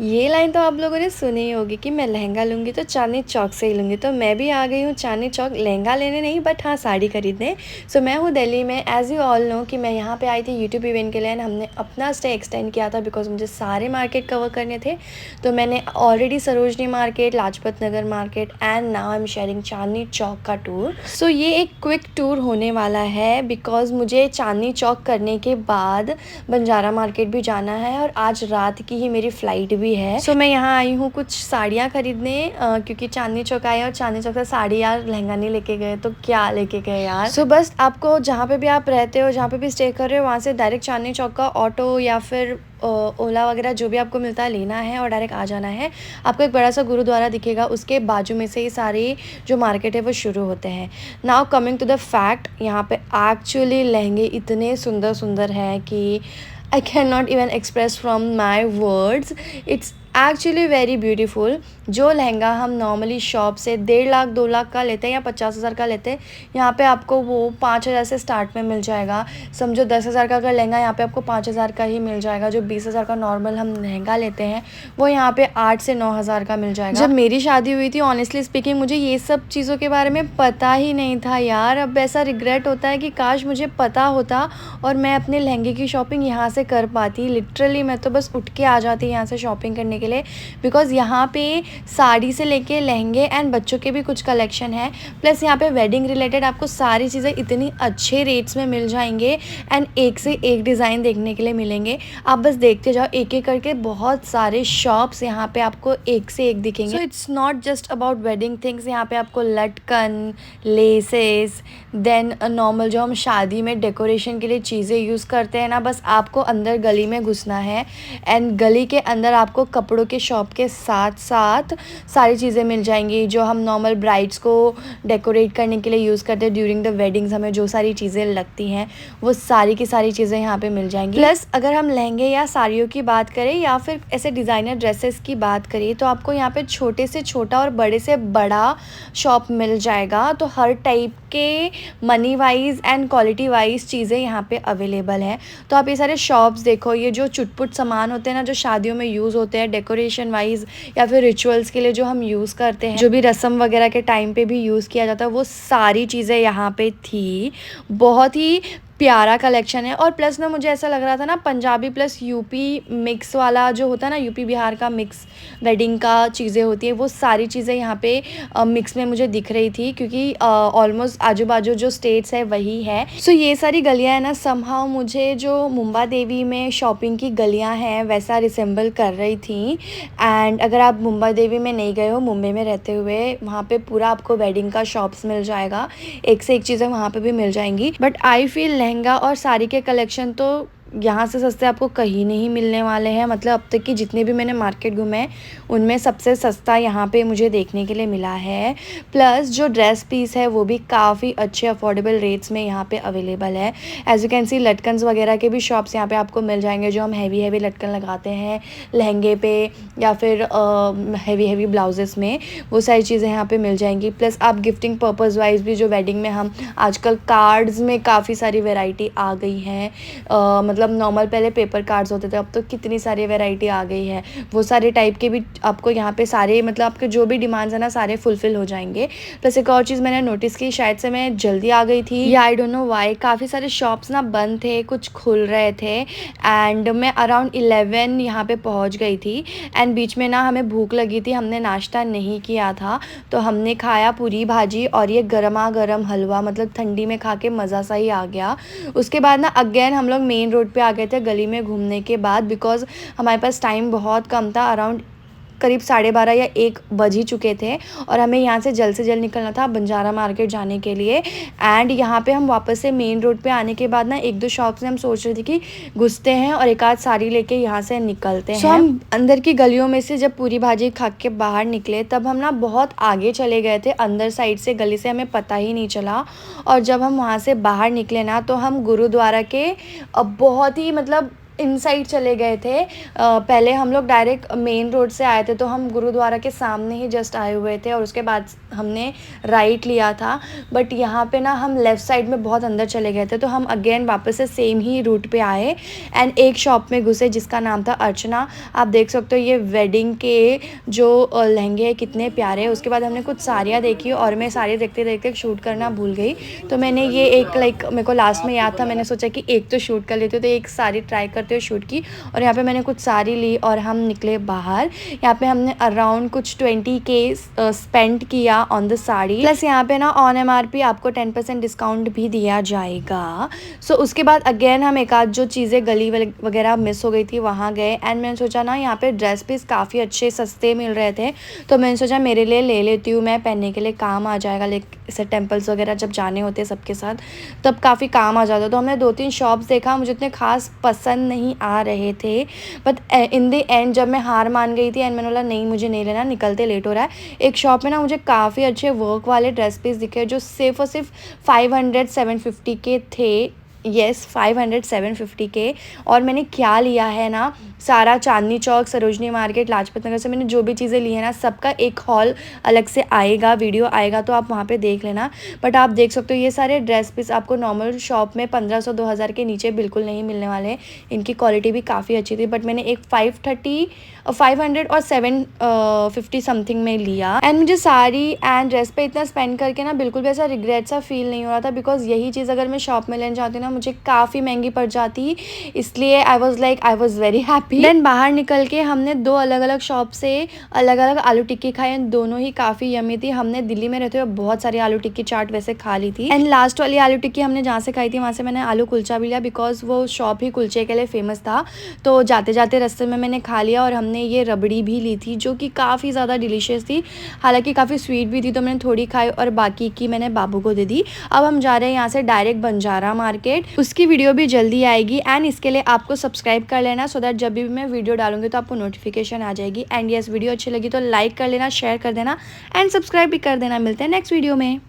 ये लाइन तो आप लोगों ने सुनी ही होगी कि मैं लहंगा लूँगी तो चांदनी चौक से ही लूँगी। तो मैं भी आ गई हूँ चांदनी चौक, लहंगा लेने नहीं बट हाँ साड़ी खरीदने। सो मैं हूँ दिल्ली में। एज़ यू ऑल नो कि मैं यहाँ पे आई थी यूट्यूब इवेंट के लिए एंड हमने अपना स्टे एक्सटेंड किया था बिकॉज मुझे सारे मार्केट कवर करने थे। तो मैंने already Sarojini market, Lajpat Nagar market and now I am sharing Chandni Chowk का टूर। सो ये एक क्विक टूर होने वाला है बिकॉज मुझे चांदनी चौक करने के बाद बंजारा मार्केट भी जाना है और आज रात की ही मेरी फ़्लाइट भी है। सो मैं यहाँ आई हूँ कुछ साड़ियाँ खरीदने क्योंकि चांदनी चौक आए और चांदनी चौक से साड़ी यार लहंगा नहीं लेके गए तो क्या लेके गए यार। सो बस आपको जहाँ पे भी आप रहते हो, जहाँ पे भी स्टे कर रहे हो, वहाँ से डायरेक्ट चांदनी चौक का ऑटो या फिर ओला वगैरह जो भी आपको मिलता है लेना है और डायरेक्ट आ जाना है। आपको एक बड़ा सा गुरुद्वारा दिखेगा, उसके बाजू में से ही सारे जो मार्केट है वो शुरू होते हैं। Now coming to the fact, यहाँ पे एक्चुअली लहंगे इतने सुंदर सुंदर हैं कि I cannot even express from my words. It's actually very beautiful. जो लहंगा हम नॉर्मली शॉप से 1.5 लाख 2 लाख का लेते हैं या 50,000 का लेते हैं, यहाँ पे आपको वो 5,000 से स्टार्ट में मिल जाएगा। समझो 10,000 का अगर लहंगा यहाँ पे आपको 5,000 का ही मिल जाएगा। जो 20,000 का नॉर्मल हम लहंगा लेते हैं वो यहाँ पे 8 से 9,000 का मिल जाएगा। जब मेरी शादी हुई थी ऑनेस्टली स्पीकिंग मुझे ये सब चीज़ों के बारे में पता ही नहीं था यार। अब ऐसा रिग्रेट होता है कि काश मुझे पता होता और मैं अपने लहंगे की शॉपिंग यहाँ से कर पाती। लिटरली मैं तो बस उठ के आ जाती यहाँ से शॉपिंग करने के लिए बिकॉज़ यहाँ पे साड़ी से लेके लहंगे एंड बच्चों के भी कुछ कलेक्शन है। प्लस यहाँ पे वेडिंग रिलेटेड आपको सारी चीज़ें इतनी अच्छे रेट्स में मिल जाएंगे एंड एक से एक डिज़ाइन देखने के लिए मिलेंगे। आप बस देखते जाओ एक एक करके, बहुत सारे शॉप्स यहाँ पे आपको एक से एक दिखेंगे। So it's not just about wedding things. यहाँ पे आपको लटकन, लेसेस, देन नॉर्मल जो हम शादी में डेकोरेशन के लिए चीज़ें यूज़ करते हैं ना, बस आपको अंदर गली में घुसना है एंड गली के अंदर आपको कपड़ों के शॉप के साथ साथ सारी चीज़ें मिल जाएंगी जो हम नॉर्मल ब्राइड्स को डेकोरेट करने के लिए यूज़ करते हैं। ड्यूरिंग द वेडिंग्स हमें जो सारी चीज़ें लगती हैं वो सारी की सारी चीज़ें यहाँ पे मिल जाएंगी। प्लस अगर हम लहंगे या साड़ियों की बात करें या फिर ऐसे डिज़ाइनर ड्रेसेस की बात करें तो आपको यहाँ पे छोटे से छोटा और बड़े से बड़ा शॉप मिल जाएगा। तो हर टाइप के money wise and quality wise चीज़ें यहाँ पे अवेलेबल है। तो आप ये सारे शॉप्स देखो, ये जो चुटपुट सामान होते हैं ना जो शादियों में यूज़ होते हैं डेकोरेशन वाइज या फिर रिचुअल्स के लिए जो हम यूज़ करते हैं, जो भी रस्म वगैरह के टाइम पे भी यूज़ किया जाता है, वो सारी चीज़ें यहाँ पे थी। बहुत ही प्यारा कलेक्शन है और प्लस ना मुझे ऐसा लग रहा था ना पंजाबी प्लस यूपी मिक्स वाला जो होता है ना, यूपी बिहार का मिक्स वेडिंग का चीज़ें होती है, वो सारी चीज़ें यहाँ पे मिक्स में मुझे दिख रही थी क्योंकि ऑलमोस्ट आजू बाजू जो स्टेट्स है वही है। सो ये सारी गलियाँ है ना समहाउ मुझे जो मुंबा देवी में शॉपिंग की गलियाँ हैं वैसा रिसेंबल कर रही थी। एंड अगर आप मुंबा देवी में नहीं गए हो, मुंबई में रहते हुए, वहाँ पे पूरा आपको वेडिंग का शॉप्स मिल जाएगा, एक से एक चीज़ें वहाँ पे भी मिल जाएंगी। बट आई फील लहंगा और साड़ी के कलेक्शन तो यहाँ से सस्ते आपको कहीं नहीं मिलने वाले हैं। मतलब अब तक की जितने भी मैंने मार्केट घूमे उनमें सबसे सस्ता यहाँ पे मुझे देखने के लिए मिला है। प्लस जो ड्रेस पीस है वो भी काफ़ी अच्छे अफोर्डेबल रेट्स में यहाँ पे अवेलेबल है। एज यू कैन सी लटकन्स वगैरह के भी शॉप्स यहाँ पे आपको मिल जाएंगे जो हम हैवी लटकन लगाते हैं लहंगे पे या फिर हैवी हैवी में, वो सारी चीज़ें यहाँ पे मिल जाएंगी। प्लस आप गिफ्टिंग पर्पज़ वाइज भी जो वेडिंग में हम आजकल कार्ड्स में काफ़ी सारी वेराइटी आ गई हैं। मतलब नॉर्मल पहले पेपर कार्ड्स होते थे, अब तो कितनी सारी वैरायटी आ गई है। वो सारे टाइप के भी आपको यहाँ पे सारे मतलब आपके जो भी डिमांड्स है ना सारे फुलफिल हो जाएंगे। प्लस एक और चीज़ मैंने नोटिस की, शायद से मैं जल्दी आ गई थी या आई डोंट नो व्हाई, काफ़ी सारे शॉप्स ना बंद थे, कुछ खुल रहे थे एंड मैं अराउंड 11 यहाँ पे पहुँच गई थी। एंड बीच में ना हमें भूख लगी थी, हमने नाश्ता नहीं किया था तो हमने खाया पूरी भाजी और ये गर्मा गर्म हलवा, मतलब ठंडी में खा के मज़ा सा ही आ गया। उसके बाद ना अगेन हम लोग मेन रोड पे आ गए थे गली में घूमने के बाद बिकॉज़ हमारे पास टाइम बहुत कम था। अराउंड करीब 12:30 या 1 बज ही चुके थे और हमें यहाँ से जल्द निकलना था बंजारा मार्केट जाने के लिए। एंड यहाँ पे हम वापस से मेन रोड पे आने के बाद ना एक दो शॉप से हम सोच रहे थे कि घुसते हैं और एक आध साड़ी लेके यहाँ से निकलते हैं। हम अंदर की गलियों में से जब पूरी भाजी खा के बाहर निकले तब हम ना बहुत आगे चले गए थे अंदर साइड से गली से, हमें पता ही नहीं चला। और जब हम वहाँ से बाहर निकले ना तो हम गुरुद्वारा के बहुत ही मतलब इनसाइड चले गए थे। पहले हम लोग डायरेक्ट मेन रोड से आए थे, तो हम गुरुद्वारा के सामने ही जस्ट आए हुए थे और उसके बाद हमने राइट लिया था। बट यहाँ पे ना हम लेफ़्ट साइड में बहुत अंदर चले गए थे, तो हम अगेन वापस से सेम ही रूट पे आए एंड एक शॉप में घुसे जिसका नाम था अर्चना। आप देख सकते हो ये वेडिंग के जो लहंगे हैं कितने प्यारे हैं। उसके बाद हमने कुछ साड़ियाँ देखी और मैं साड़ी देखते देखते शूट करना भूल गई, तो मैंने ये एक मेरे को लास्ट में याद था, मैंने सोचा कि एक तो शूट कर लेती हूँ, तो एक साड़ी ट्राई करते हुए शूट की और यहाँ पे मैंने कुछ साड़ी ली और हम निकले बाहर। यहाँ पे हमने अराउंड कुछ 20K स्पेंड किया ऑन द साड़ी, प्लस यहाँ पे ना ऑन MRP आपको 10% डिस्काउंट भी दिया जाएगा। सो उसके बाद अगेन हम एक आध जो चीज़ें गली वगैरह मिस हो गई थी वहाँ गए एंड मैंने सोचा ना यहाँ पे ड्रेस पीस काफ़ी अच्छे सस्ते मिल रहे थे, तो मैंने सोचा मेरे लिए ले लेती हूँ, मैं पहनने के लिए काम आ जाएगा। ऐसे टेम्पल्स वगैरह जब जाने होते हैं सबके साथ तब काफ़ी काम आ जाता। तो हमने 2-3 शॉप्स देखा, मुझे इतने खास पसंद नहीं आ रहे थे, बट इन द एंड जब मैं हार मान गई थी एंड मैंने बोला नहीं मुझे नहीं लेना, निकलते लेट हो रहा है। एक शॉप में ना मुझे काफ़ी अच्छे वर्क वाले ड्रेस पीस दिखे जो सिर्फ और सिर्फ 500-750 के थे। येस 500-750 के। और मैंने क्या लिया है ना, सारा चांदनी चौक, सरोजनी मार्केट, लाजपत नगर से मैंने जो भी चीज़ें ली है ना सबका एक हॉल अलग से आएगा, वीडियो आएगा, तो आप वहाँ पे देख लेना। बट आप देख सकते हो ये सारे ड्रेस पीस आपको नॉर्मल शॉप में 1500-2000 के नीचे बिल्कुल नहीं मिलने वाले हैं। इनकी क्वालिटी भी काफ़ी अच्छी थी, बट मैंने एक 500 और 750 समथिंग में लिया एंड मुझे साड़ी एंड ड्रेस पे इतना स्पेंड करके ना बिल्कुल भी ऐसा रिग्रेट सा फील नहीं हो रहा था, बिकॉज यही चीज़ अगर मैं शॉप में लेने जाती ना मुझे काफ़ी महंगी पड़ जाती, इसलिए I was very happy. Then बाहर निकल के हमने 2 अलग अलग शॉप से अलग अलग आलू टिक्की खाई एंड दोनों ही काफ़ी यमी थी। हमने दिल्ली में रहते हुए बहुत सारी आलू टिक्की चाट वैसे खा ली थी एंड लास्ट वाली आलू टिक्की हमने जहाँ से खाई थी वहाँ से मैंने आलू कुलचा भी लिया, बिकॉज वो शॉप ही कुलचे के लिए फेमस था। तो जाते जाते रास्ते में मैंने खा लिया और हमने ये रबड़ी भी ली थी जो कि काफ़ी ज़्यादा डिलीशियस थी, हालांकि काफ़ी स्वीट भी थी, तो मैंने थोड़ी खाई और बाकी की मैंने बाबू को दे दी। अब हम जा रहे हैं यहाँ से डायरेक्ट बंजारा मार्केट, उसकी वीडियो भी जल्दी आएगी एंड इसके लिए आपको सब्सक्राइब कर लेना सो दैट जब भी मैं वीडियो डालूंगी तो आपको नोटिफिकेशन आ जाएगी। एंड यस वीडियो अच्छी लगी तो लाइक कर लेना, शेयर कर देना एंड सब्सक्राइब भी कर देना। मिलते हैं नेक्स्ट वीडियो में।